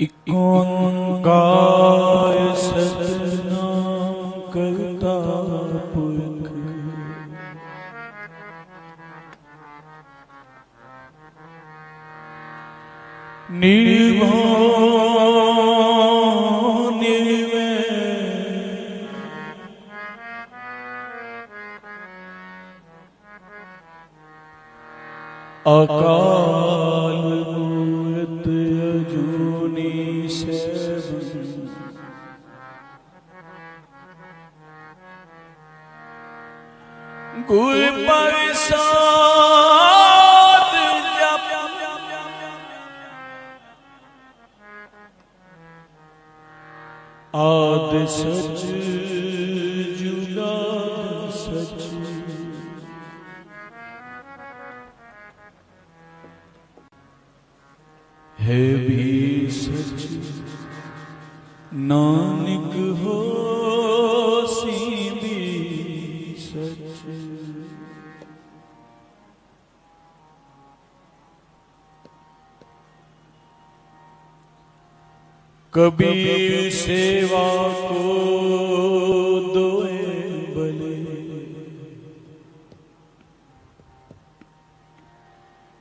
इक ओंकार सतनाम करता पुरख, निर्भय निर्वैर अकाल मूरत अजूनी सैभं, गुर प्रसाद जप आद सच जुगाद सच, है भी सच नानक होसी भी सच। कबीर सेवा को दोए बले,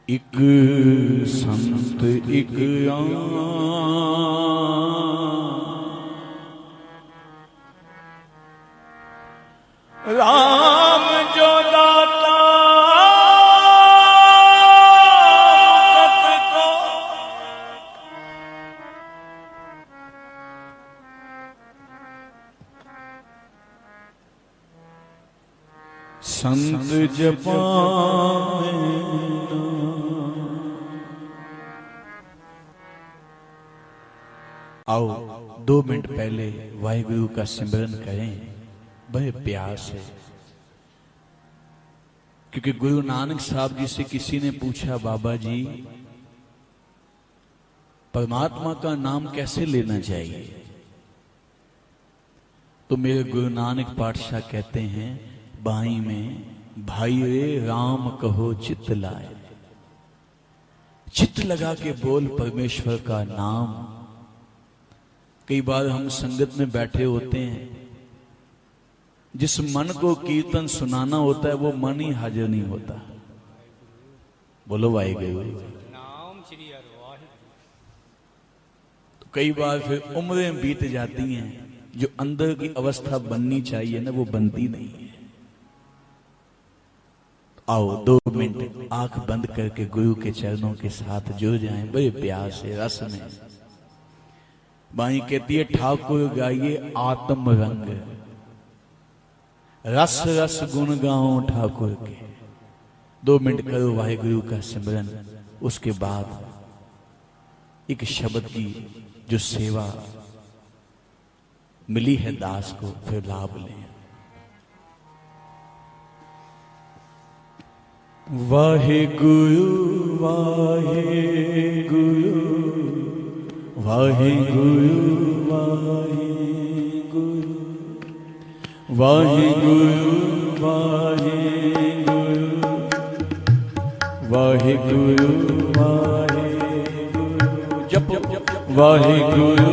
इक संत इक राम जो दाता कत को, संत जपा आओ 2 मिनट पहले वाहिगुरु का सिमरन करें बड़े प्यार से। क्योंकि गुरु नानक साहब जी से किसी ने पूछा, बाबा जी परमात्मा का नाम कैसे लेना चाहिए? तो मेरे गुरु नानक पातशाह कहते हैं बाई में, भाई रे राम कहो चित्त लाए। चित्त लगा के बोल परमेश्वर का नाम। कई बार हम संगत में बैठे होते हैं, जिस मन को कीर्तन सुनाना होता है वो मन ही हाजिर नहीं होता। बोलो वाहिगुरु नाम श्री वाहिगुरु। तो कई बार फिर उम्रें बीत जाती हैं, जो अंदर की अवस्था बननी चाहिए ना वो बनती नहीं है। आओ 2 मिनट आंख बंद करके गुरु के चरणों के साथ जुड़ जाएं बड़े प्यार से रस में। बाई कहती है, ठाकुर गाइए आत्म रंग, रस रस गुण गाओ ठाकुर के। 2 मिनट करो वाहिगुरु का सिमरन। उसके बाद एक शब्द की जो सेवा मिली है दास को, फिर लाभ लें। वाहिगुरु वाहिगुरु वाहिगुरु वाहिगुरु वाहिगुरु वाहिगुरु वाहिगुरु वाहिगुरु जप वाहिगुरु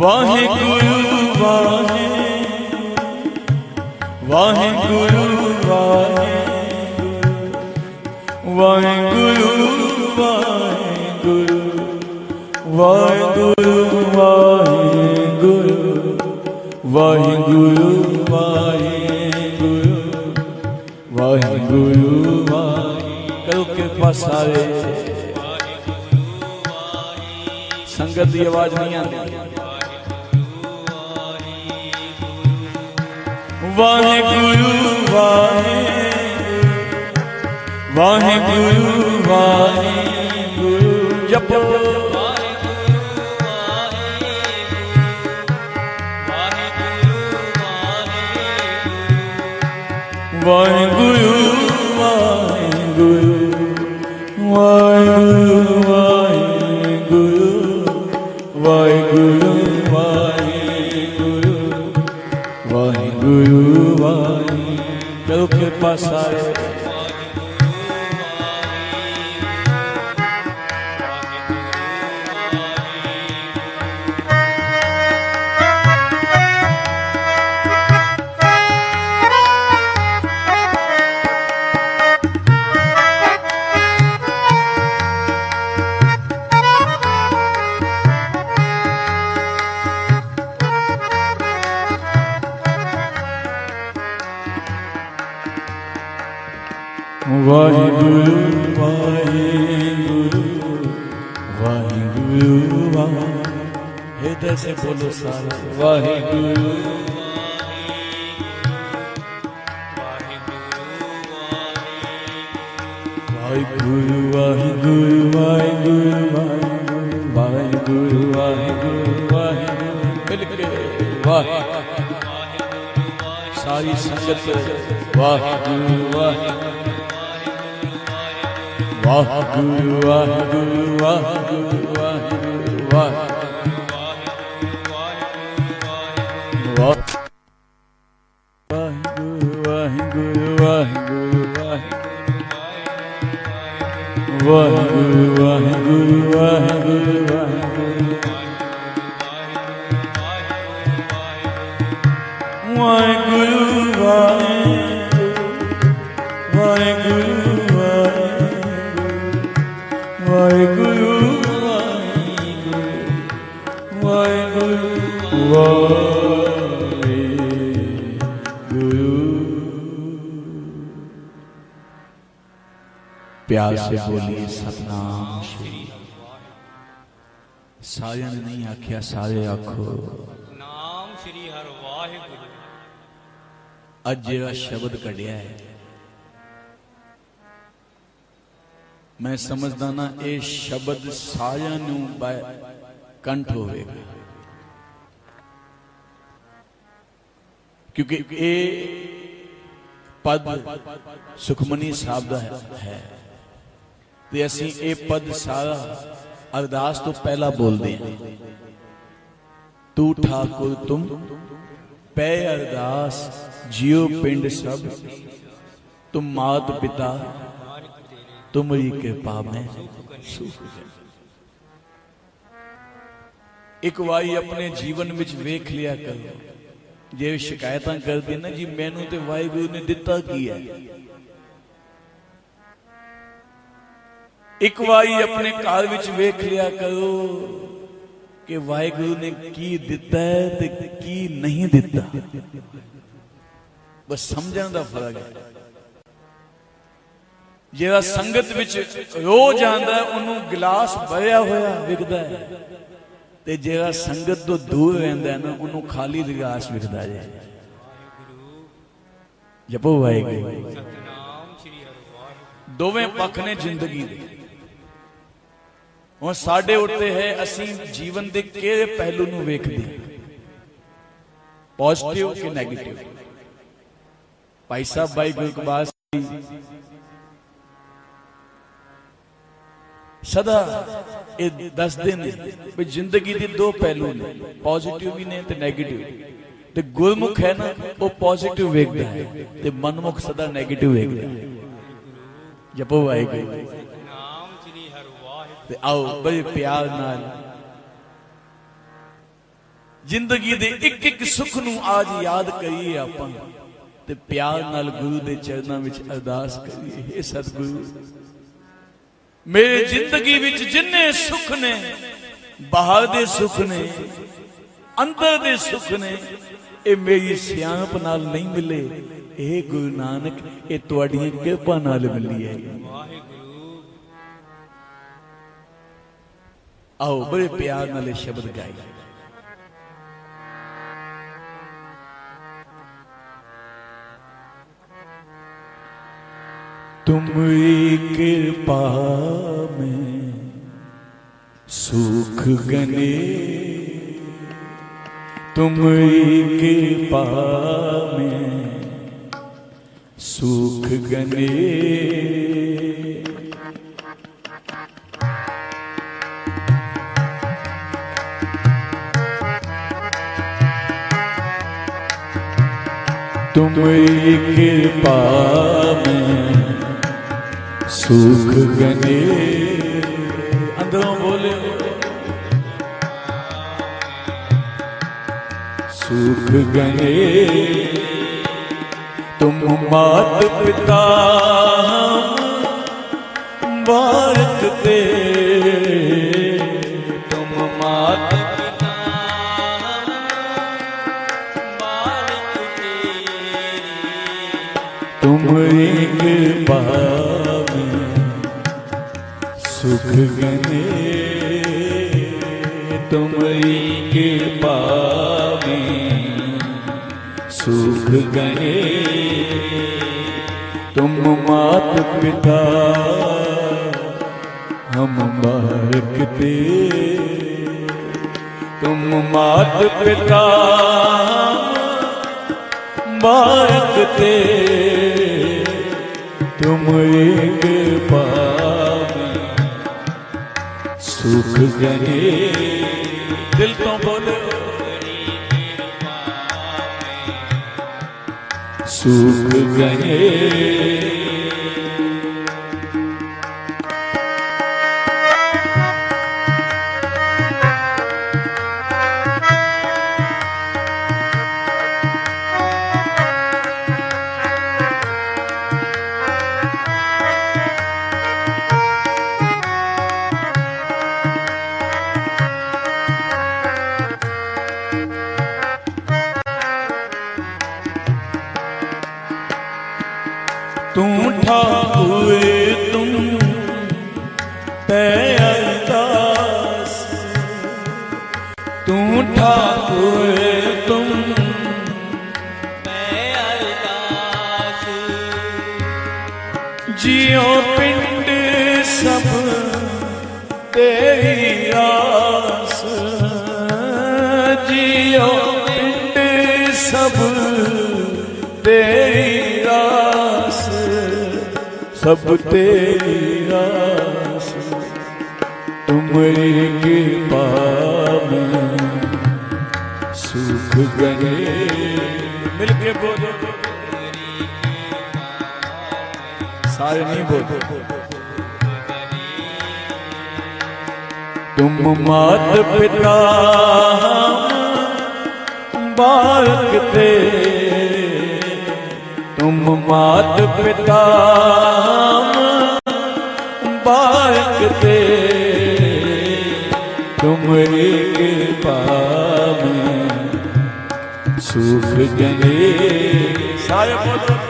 वाहिगुरु वाहिगुरु वाहिगुरु वाहिगुरु वाहिगुरु वाहिगुरु वाहिगुरु वाहिगुरु वाहिगुरु वाहिगुरु। करो कृपा सारे, संगत की आवाज नहीं आती। वाहिगुरु वाहिगुरु वाहिगुरु वाहिगुरु जपो वाहिगुरु वाहिगुरु वाहिगुरु वाहिगुरु वाहिगुरु वाहिगुरु वाहिगुरु वाहिगुरु। करो कृपा सारे। वाहिगुरु वाहिगुरु वाहिगुरु वाहिगुरु। हृदय से बोलो सारा। वाहिगुरु वाहिगुरु वाहिगुरु वाहिगुरु वाहिगुरु वाहिगुरु वाहिगुरु। मिलके वाह सारी संगत वाहिगुरु वाहिगुरु वाहिगुरु वाहिगुरु वाहिगुरु वाहिगुरु वाहिगुरु वाहिगुरु वाहिगुरु वाहिगुरु वाहिगुरु वाहिगुरु वाहिगुरु वाहिगुरु वाहिगुरु वाहिगुरु वाहिगुरु। प्यार से बोलिए सतनाम श्री। सारे ने नहीं आख्या, सारे आखो नाम श्री हर वाहिगुरु। अज जेड़ा शब्द कढ़िया है मैं समझदा ना ये शब्द सारियां नूं कंठ होवेगा, क्योंकि ये पद सुखमनी साहब दा है ते असीं ये पद सारा अरदास तो पहला बोलते हैं। तू ठाकुर तुम पै अरदास जियो पिंड सब, तुम मात पिता तुम्हारी कृपा में सुख। एक वारी अपने जीवन में वेख लिया करो, जे शिकायत कर दी ना जी मैनू ते वाहिगुरु ने दिता की है। एक वारी अपने घर विच वेख लिया करो कि वाहिगुरु ने की दिता है ते की नहीं दिता। बस समझण दा फर्क है। जेड़ा संगत विच रोज आंदा है उन्होंने गिलास भरिया होया विकदा है, ते जेड़ा संगत तो दूर रहिंदा है ना उन्होंने खाली गिलास विकदा है। जपो वाहिगुरु। दोवें पक्ष ने जिंदगी दे। हुण साडे उत्ते है असीं जीवन दे किहड़े पहलू नूं वेखदे, पॉजिटिव कि नैगेटिव। भाई साहब भाई गुरकबाज सदा ये दसदे ने भी जिंदगी के दो पहलू ने, पॉजिटिव भी ने ते नेगेटिव। ते गुरमुख है ना वो पॉजिटिव वेखदा है ते मनमुख सदा नेगेटिव वेखदा है। जपो वाहिगुरु। ते आओ बड़े प्यार नाल जिंदगी दे एक एक सुख नूं आज याद करिए आपां ते प्यार नाल गुरु दे चरनां विच अरदास करिए। हे सतगुरु मेरी जिंदगी विच जिन्ने सुख ने, बाहर दे सुख ने, अंदर दे सुख ने, ये मेरी सियाणप नाल नहीं मिले। ए गुरु नानक ये तुहाडी किरपा नाल मिली है। आओ बड़े प्यार नाल शब्द गाइए। तुम्हारी कृपा में सुख गने, तुम्हारी कृपा में सुख गने, तुम्हारी कृपा में सुख गने। अंदरों बोले सुख गने। तुम मात पिता बारकते। तुम मात पिता बारकते। तुम्हारी कृपा में सुख गने। तुम्हारी कृपा में सुख गने। तुम मात पिता हम बारकते। तुम मात पिता बारकते। तुम्हारी कृपा में सुख गने। दिल तो बोलो सुख गने। तू ठाकुर तुम अरदास। तू ठाकुर तुम अरदास। जियो पिंड सब तेरी आस। जियो पिंड सब तेरी आस। सब तेरी आस। तुम्हारी कृपा में सुख गने। मिलके बोलो सारे नहीं बोलो। तुम मात पिता बारकते। तुम मात पिता बारकते। तुम्हारी कृपा में सुख गने। सारे बोलो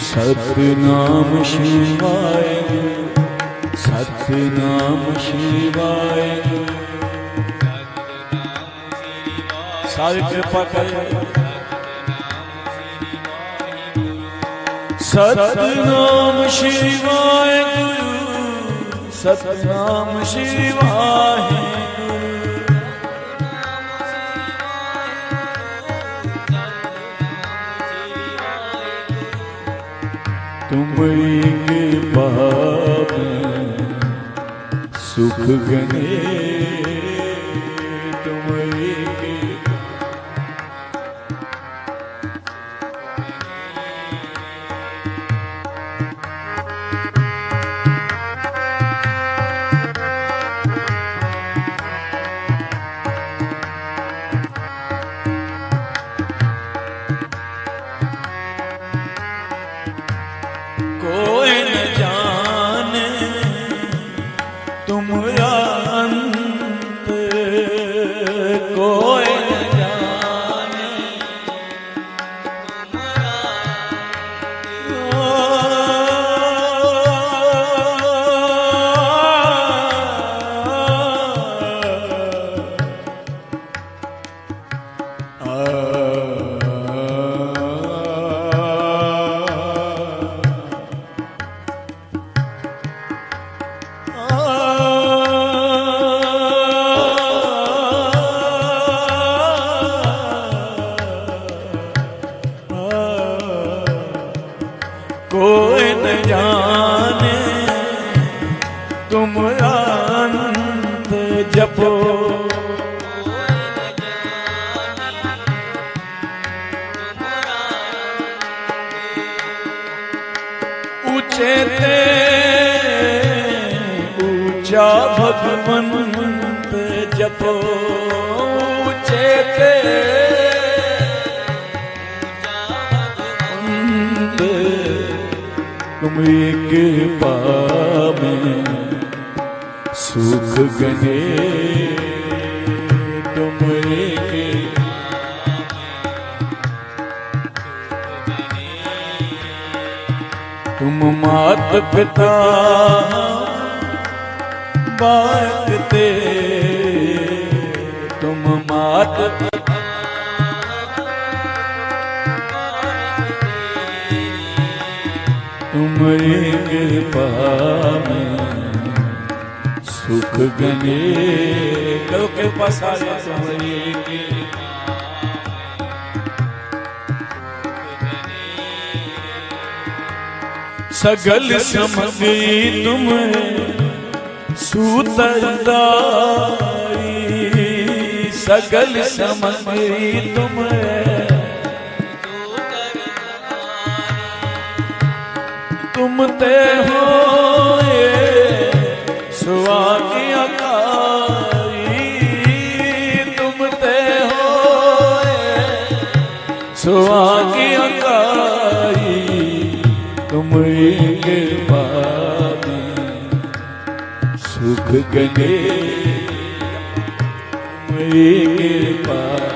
सतनाम शिवाय। सतनाम शिवाय। सारी कृपा करें। सतनाम शिवाय गुरु। सतनाम शिवाय तुम्हारी कृपा में सुख गने। तुम्हारी कृपा कोई न जाने तुमरा जपो ऊंचे ते ऊंचा भगवंत जपो ऊंचे ते तुम एक पावे सुख गने तुम एक तुम मात पिता बाकते तुम मात पिता तुम एक पावे सुख गने करो कृपा सारे तुम्हारी के सगल समग्री तुम सूतरदाई सगल समग्री तुम तुम ते हो सुहागी अकाई तुम ते हो सुहागी अकाई तुम एक पावे सुख गने तुम एक पावे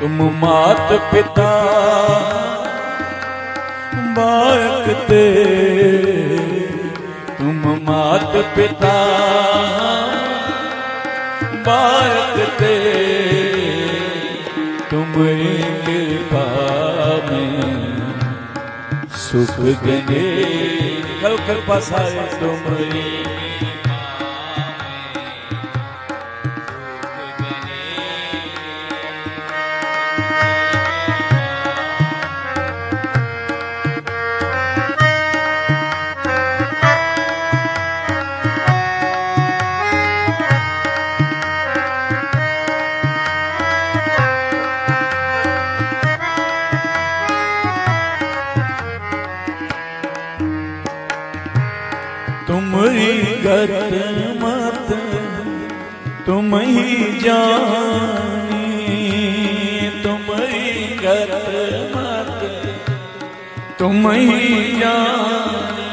तुम मात पिता बाकते तुम मात पिता बाकते तुम एक पावे सुख गने करो कृपा सारे तुम तुम्हारी गत मत तुम ही जानी तुम्हारी गत मत तुम ही जानी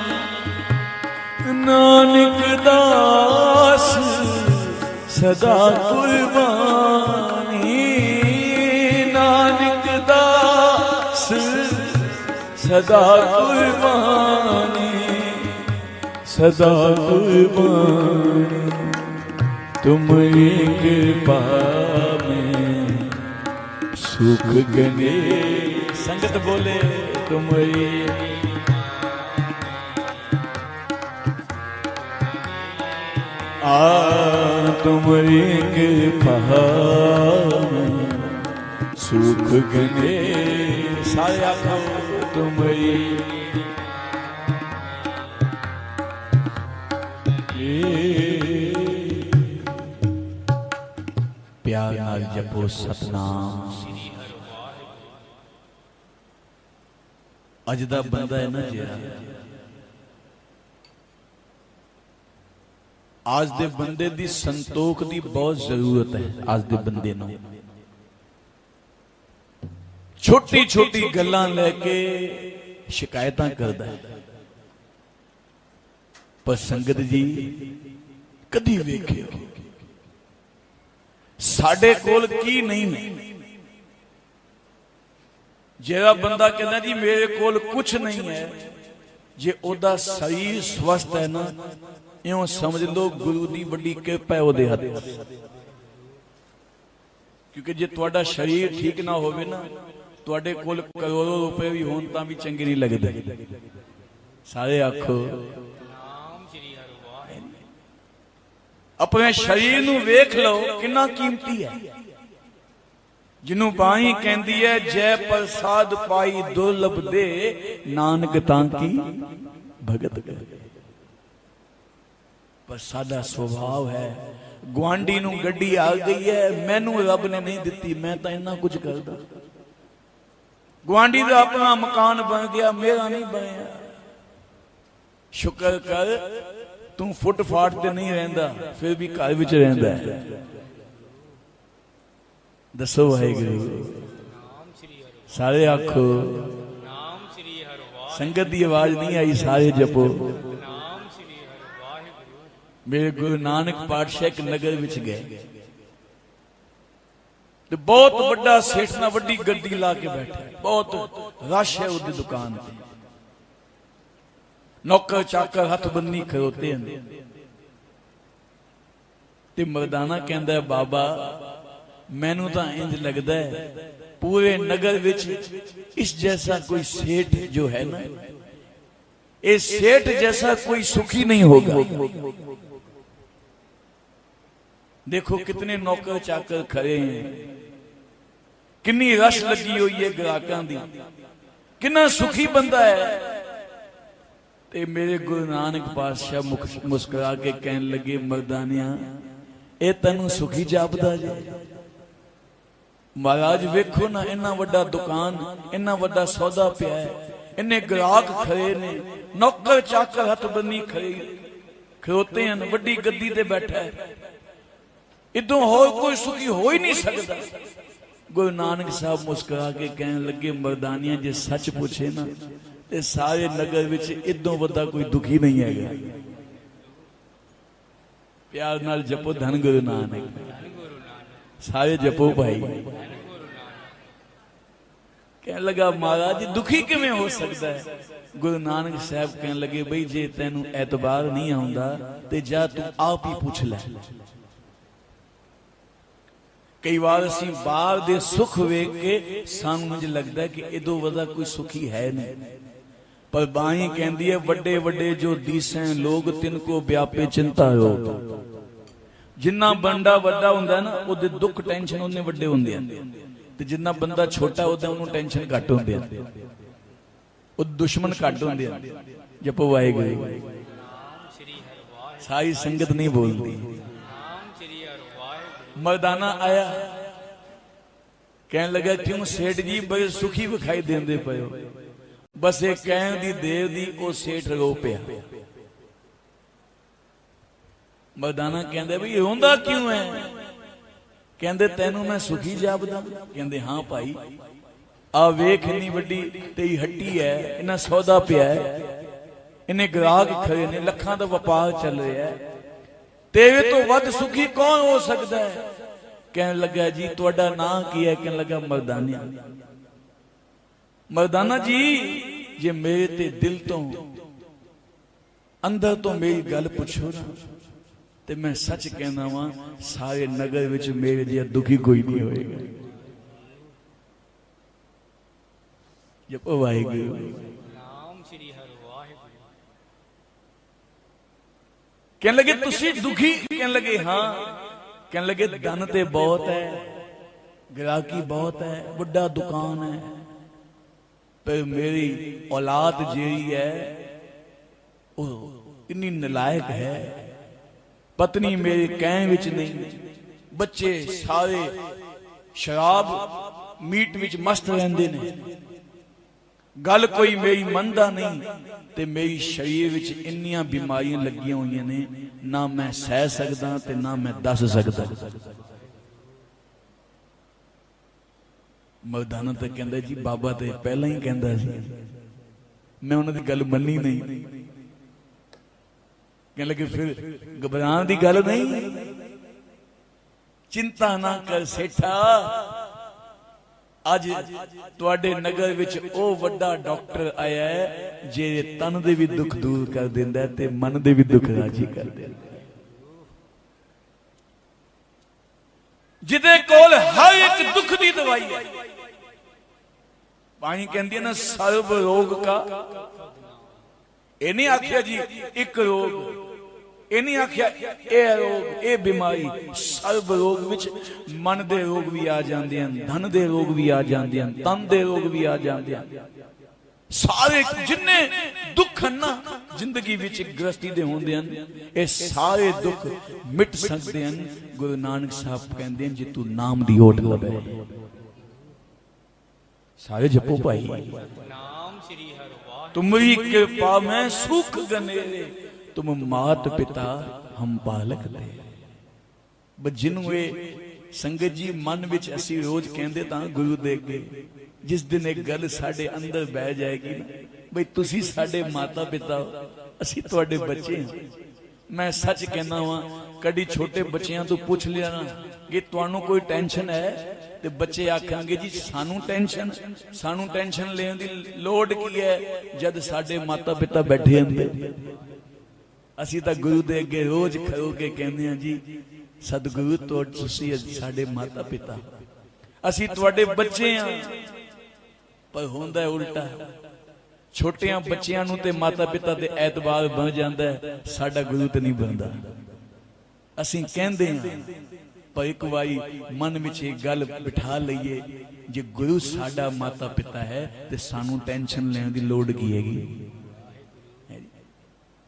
नानक दास सदा कुर्बानी नानक दास सदा कुर्बानी सदा कुर्बानी तुम एक पावे सुख गने संगत बोले तुम तुम एक पावे सुख गने सारे आखो तुम प्यार नाल जपो सतनाम अज दा बंदा है ना जेड़ा आज दे बंदे दी संतोख दी बहुत जरूरत है आज दे बंदे नूं छोटी छोटी गल्लां लेके शिकायतां करदा है पर संगत जी कदी वेखियो साडे कोल की नहीं जेड़ा बंदा कहना जी मेरे कोल कुछ नहीं है जे ओदा शरीर स्वस्थ है ना इउं समझ लो गुरु दी बड़ी कृपा है ओदे हथ क्योंकि जे तुहाडा शरीर ठीक ना होवे ना तुहाडे कोल करोड़ों रुपए भी होण तां भी चंगे नहीं लगदे सारे आखो अपने शरीर नूं वेख लो कितना कीमती है जिन्हों बाई कहती है जय प्रसाद पाई दुर्लभ दे नानक तां की भगत कर। पर साडा स्वभाव है, गुआंढी नूं गड्डी आ गई है, मैनू रब ने नहीं दिती, मैं तो इन्ना कुछ करदा। गुआंढी का अपना मकान बन गया, मेरा नहीं बनया। शुक्र कर तू फुटफाट ते नहीं रहिंदा, फिर भी घर विच रहिंदा है। दसो वाहिगुरू, सारे आखो संगत की आवाज नहीं आई, सारे जपो। मेरे गुरु नानक पातशाह एक नगर विच गए, तो बहुत बड़ा सेठ ना वड्डी गड्डी ला के बैठा, बहुत रश है उसकी दुकान पे। नौकर चाकर हथ बन्नी खड़ोते हैं। ते मर्दाना कहता है, बाबा मैनू तो इंज लगता है पूरे नगर विच इस जैसा कोई सेठ जो है ना, इस सेठ जैसा कोई सुखी नहीं होगा। देखो कितने नौकर चाकर खड़े हैं, कितनी रश लगी हुई है ग्राहकों की, कितना सुखी बंदा है। ते मेरे गुरु नानक पातशाह मुस्कुरा के कहन लगे, मर्दानिया ये तेनू सुखी जापदा जे। महाराज वेखो ना, इन्ना वड्डा दुकान, इन्ना वड्डा सौदा पिया है, इन्ने ग्राहक खड़े ने, नौकर चाकर हथ बन्नी खड़ोते हैं, वड्डी गद्दी ते बैठा है, इदों होर कोई सुखी हो ही नहीं सकता। गुरु नानक साहब मुस्कुरा के कहन लगे, मर्दानिया जे सच पूछे ना ते सारे नगर विच इदों वड्डा कोई दुखी नहीं है। प्यार नाल जपो धन गुरु नानक, सारे जपो भाई। कहने लगा, महाराज दुखी किवें हो सकता है? गुरु नानक साहब कहने लगे, बई जे तैनू एतबार नहीं आउंदा ते जा तू आप ही पूछ लै। कई बार असीं बाहर दे सुख वेख के सानू मुझे लगता है कि इदों वदा कोई सुखी है नहीं, पर बाणी कहती है, वड्डे वड्डे जो दीसें लोग तिनको व्यापे चिंता रोग। जिन्ना बंदा वड्डा हुंदा है ना, उहदे दुख टेंशन उन्ने वड्डे हुंदे हैं, ते जिन्ना बंदा छोटा होता है उन्होंने टेंशन घट होंदे हैं, वो दुश्मन घट होंदे हैं। जपो वाहिगुरू, सारी संगत नहीं बोलती। मर्दाना आया, कहने लगा, क्यों सेठ जी बड़े सुखी विखाई देंदे पे हो? बस एक कहन दी देर दी वो सेठ रो पिया। मर्दाना कहंदे, भी रोंदा क्यों है? कहंदे, तैनू मैं सुखी जापदा? कहंदे, हाँ भाई, आ वेख इन्नी वड्डी तेरी हट्टी है, इन्ना सौदा पिया है, इन्ने ग्राहक खड़े ने, लखां दा व्यापार चल रहा है, तेरे तो वध सुखी कौन हो सकता है? कहने लगा, जी तुहाडा नाम की है? कहने लगा, मर्दानिया। मर्दाना जी, जे मेरे ते दिल तो अंदर तो मेरी गल पुछो ना, ते मैं सच कहना वा, सारे नगर विच मेरे जिहा दुखी कोई नहीं होएगा। जपो वाहिगुरू। कहने लगे, तुसी दुखी? कहने लगे, हाँ। कहने लगे, धन ते बहुत है, ग्राहकी बहुत है, बड़ा दुकान है, पर मेरी औलाद जेरी है वो इतनी नालायक है, पत्नी मेरे कहने विच नहीं, बच्चे सारे शराब मीट विच मस्त रहंदे ने, गल कोई मेरी मनदा नहीं, ते मेरी शरीर विच इन्नियां बीमारियां लगियां हुई ने, ना मैं सह सकदा ते ना मैं दस सकदा। मर्दाना तो कहंदा, जी बाबा ते पहला ही कहंदा सी, मैं उन्हां दी गल मन्नी नहीं। कहने लगे, फिर घबराने दी गल नहीं, चिंता ना कर सेठा, अज तुहाडे नगर विच ओ वड्डा डॉक्टर आया है, जे तन दे भी दुख दूर कर दिंदा है ते मन दे भी दुख राजी कर दिंदा है। जिदे कोल हर एक दुख दी दवाई है। बाणी कहंदी है ना, सर्व रोग का, ये नहीं आखिया जी एक रोग, ये नहीं आखिया ए रोग, ए बीमारी, सर्व रोग विच मन दे रोग भी आ जाते हैं, धन दे रोग भी आ जाते हैं, तन दे रोग भी आ जाते हैं, सारे जिन्ने दुख हैं ना जिंदगी विच गृहस्थी दे होंदे हन, ये सारे दुख मिट सकते हैं। गुरु नानक साहब कहते हैं, जे तू नाम दी ओट लवे। सारे जपो भाई। नाम श्री हर वाहे। तुम्हारी कृपा में सुख गनेरे, तुम मात पिता हम बालक दे। जिन्हों संगत जी मन विच असी रोज कहते तां गुरु दे अगे, जिस दिन एक गल साडे अंदर बह जाएगी ना, बई तुसी साडे माता पिता हो, असी तुहाडे बच्चे हैं। मैं सच कहना वा, कभी छोटे बच्चियां तो पूछ लिया ना कि तुहानू कोई टेंशन है, ते बच्चे आखांगे जी सानू टेंशन लेने की लोड़ की है, जद साडे माता पिता बैठे होंदे। असी तां गुरु दे अगे रोज खड़ो के कहंदे हां जी सतगुरु तुसी साडे माता पिता, असी तुहाडे बच्चे हां। पर होंदा उल्टा, छोटियां बच्चियां नूं ते माता पिता ते एतबार बन जांदा है, साडा गुरु ते नहीं बनदा। असी कहंदे हां, पर एक वारी मन विच एक गल बिठा लईए, जे गुरु साडा माता पिता है ते सानू टेंशन लेने की लोड़ की हैगी।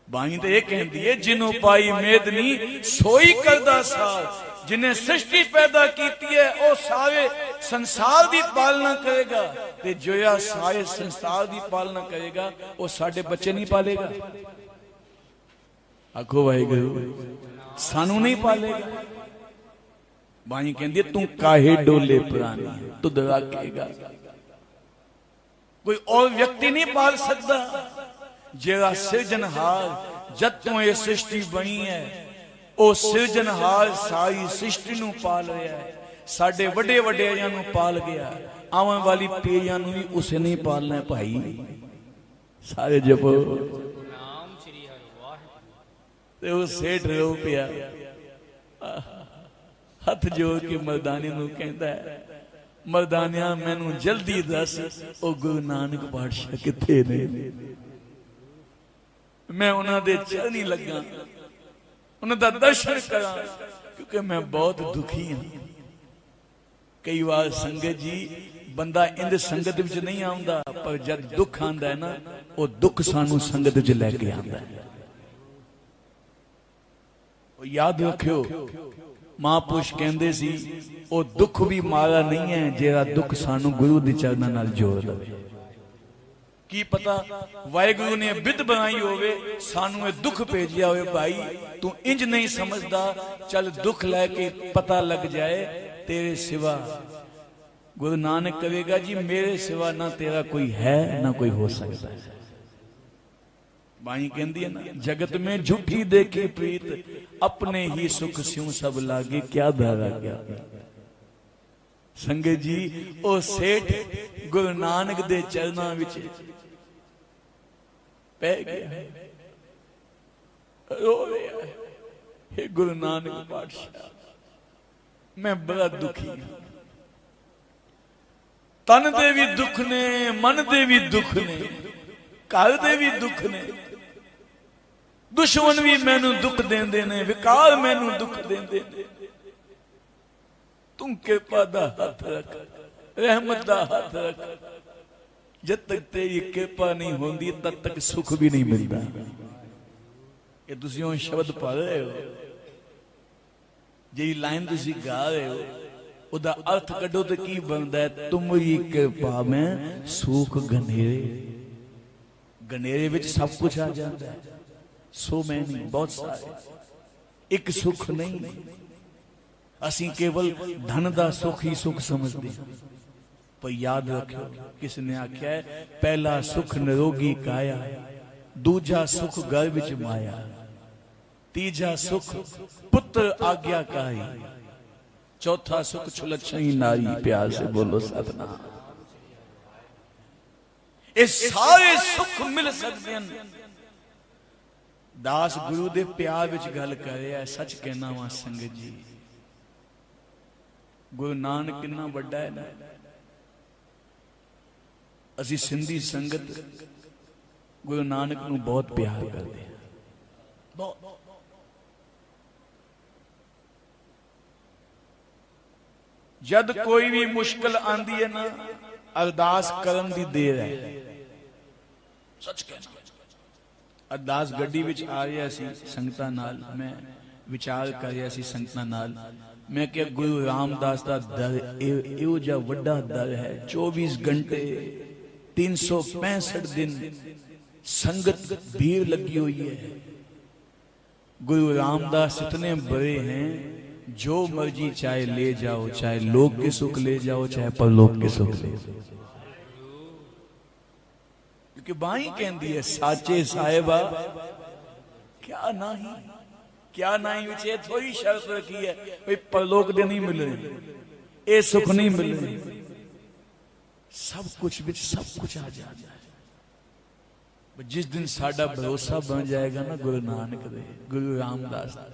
बाणी तो यह कहती है, जिन्हों पाई मेदनी सोई करदा सार, जिन्हें सृष्टि पैदा की है वह सारे संसार की पालना करेगा, ते जोया सारे संसार की पालना करेगा वह साडे बच्चे नहीं पालेगा। आखो वाहिगुरू, सानू नहीं पालेगा। बाणी कहती है, तू काहे डोले पुरानी तुद राखेगा। कोई और व्यक्ति नहीं पाल सकता। जेड़ा सिरजनहार जद तो ये सृष्टि बनी है, ओ सिरजनहार सारी सृष्टि नू पाल रहा है। साडे वड्डे वड्डेरियां नू पाल गया, आवन वाली पीढ़ियां नू भी उसे नहीं पालना है भाई। सारे जपो नाम श्री हर वाहे। ते वो सेठ रो पिया, हथ जोड़ के मर्दाने नू कहंदा है, मर्दानिया मैनू जल्दी दस ओ गुरु नानक पातशाह किथे ने। मैं उन्हां दे चरनी लगा, उन्हां दा दर्शन करा, क्योंकि मैं बहुत दुखी हाँ। कई बार संगत जी बंदा इंद संगत विच नहीं आउंदा, पर जब दुख आंदा है ना, वो दुख सानू संगत विच लैके आंदा है। याद रखियो, महापुरुष कहंदे सी, वो दुख भी माड़ा नहीं है जेड़ा दुख सानू गुरु दे चरनां नाल जोड़ लवे। की पता वाहिगुरु ने बिद बनाई होवे, सानू दुख भेजिया होवे, भाई तू इंज नहीं समझदा, चल दुख लैके पता लग जाए तेरे सिवा। गुरु नानक कहेगा जी मेरे सिवा ना तेरा कोई है ना कोई हो सकता है। बाणी कहती है ना, जगत में झूठी देखी प्रीत, अपने ही सुख स्यों सब लागे, क्या धारा क्या। संगत जी ओ सेठ गुरु नानक दे चरनां विच पै गया, रो रहा है, हे गुरु नानक पातशाह मैं बड़ा दुखी हूं। तन दे भी दुख ने, मन दे भी दुख ने, घर दे भी दुख ने, दुश्मन भी मैनू दुख देंदे ने, विकार मैनू दुख देंदे ने। तू कृपा दा हाथ रख, रहमत दा हाथ रख। जब तक तेरी कृपा नहीं होंदी तब तक सुख भी नहीं मिलता। ये तुसी हुण शब्द पढ़ रहे हो, जी लाइन तुसी गा रहे हो, उदा अर्थ कढो तो की बनता है, तुमरी कृपा में सुख घनेरे। घनेरे विच सब कुछ आ जाता है, सो मैं नहीं, बहुत सारे, एक सुख नहीं। असी केवल धन दा सुख ही सुख समझते हैं, पर याद रखो किसने आख्या है, पहला सुख निरोगी काया, दूजा सुख घर विच माया, तीजा सुख पुत्र आज्ञाकारी, चौथा सुख छुलछनी नारी। प्यार से बोलो सतनाम। ये सारे सुख मिल सकते हैं। दास गुरु दे प्यार विच गल कर रहा है, सच कहना वा संगत जी, गुरु नानक कितना बड़ा है ना। असी सिंधी संगत गुरु नानक नू बहुत प्यार करते हैं, बहुत। जद कोई भी मुश्किल आंदी है ना, अरदास करन दी देर है। सच कहना। अरदास गड्डी विच आ रहा सी संगतां नाल, मैं विचार कर रहा सी संगतां नाल। मैं क्या गुरु रामदास का दर इहो जिहा वड्डा दर है, 24 घंटे 365 दिन संगत भीड़ लगी हुई है। गुरु रामदास इतने बड़े हैं, जो मर्जी चाहे ले जाओ, चाहे लोक के सुख ले जाओ, चाहे परलोक के सुख ले जाओ। क्योंकि बाई कहती है साचे साहिबा क्या नहीं, क्या नहीं विच ये थोड़ी शर्त रखी है भाई परलोक दे नहीं मिल रहे, ये सुख नहीं मिल रहे, सब कुछ विच सब कुछ आ जाता है। जिस दिन साडा भरोसा बन जाएगा ना गुरु नानक दे, गुरु रामदास दे,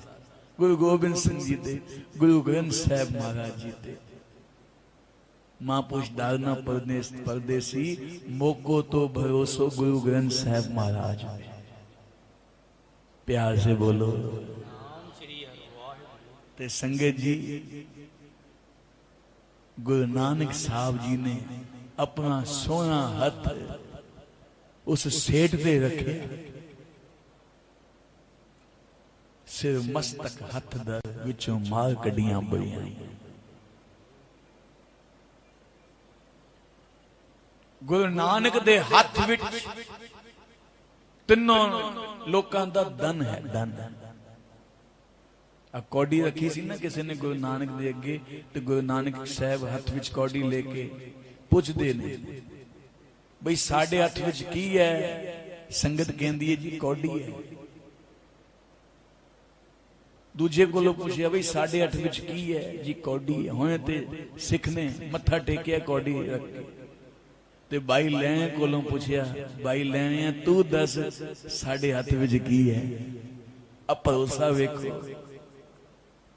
गुरु गोबिंद सिंह जी दे, गुरु ग्रंथ साहब महाराज जी दे, महापुरुष दारना परदेसी मोको तो भरोसो गुरु ग्रंथ साहब महाराज में। प्यार से बोलो नाम श्री हरि वाहिगुरु। ते संगत जी, गुरु नानक साहब जी ने अपना सोना हथ उस सेठ दे रखे, सिर मस्तक हथ दर विचों मार कड़ियां बड़ियां। गुरु नानक दे हाथ विच तीनों लोकां दा धन है, धन। आ कौड़ी रखी सी ना किसी ने गुरु नानक दे अगे, तो गुरु नानक साहब हाथ विच कौड़ी लेके पुछदे ने बई साढ़े हाथ विच की है? संगत कहंदी है जी कौड़ी है। दूजे कोलों पूछया बई साढ़े हाथ विच की है? जी कौड़ी है। हुणे ते सिख ने मत्था टेकिया कौड़ी रख के, ते बाई लैणे कोलों पूछया बाई लैणे तू दस साढ़े हाथ विच की है? अब भरोसा वेखो,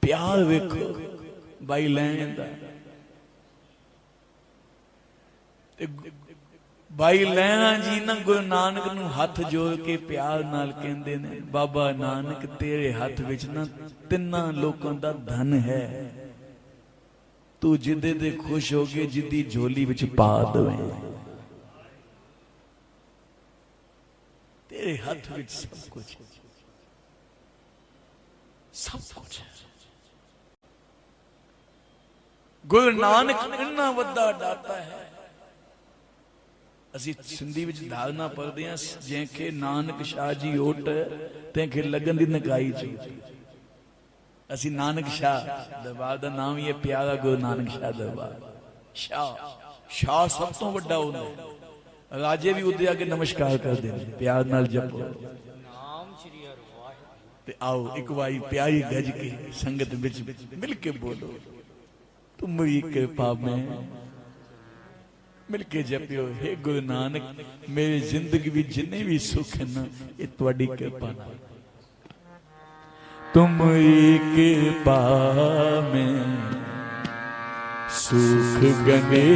प्यार वेखो बाई लैणे दा। भाई लैना जी ना गुरु नानक नू हाथ जोड़ के प्यार नाल कहंदे ने बाबा नानक तेरे हाथ विच ना तिन्ना लोकां दा धन है, तू जिदे दे खुश हो गए जिदी झोली विच पा दवे। तेरे हाथ विच सब कुछ, सब कुछ है। गुरु नानक इन्ना वड्डा दाता है। असी सिंधी विच धारणा पढ़ते हैं जैके नानक शाह जी ओट तैंखे लगन दी नकाई च। असी नानक शाह दरबार दा नाम ही है प्यारा गुरु नानक शाह दरबार। शाह शाह सब तो वड्डा होंदा, राजे भी उदे आके नमस्कार कर दे, प्यार नाल जपो नाम श्री हरि वाहिगुरु। ते आओ एक वारी प्यारी गज के संगत विच मिल के बोलो, तुम्हारी कृपा में मिलके जपियो हे गुरु नानक मेरी जिंदगी भी जिन्ने भी सुख है ना ये तुहाडी कृपा नाल। तुम्हारी कृपा में सुख गने,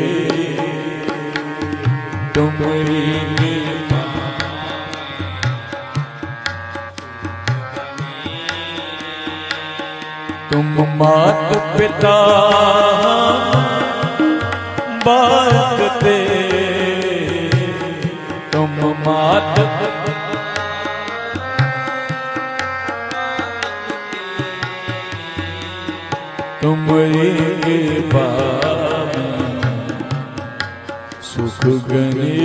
तुम्हारी कृपा तुम मात पिता बारकते, तुम मात तुम्हारी कृपा में सुख गने।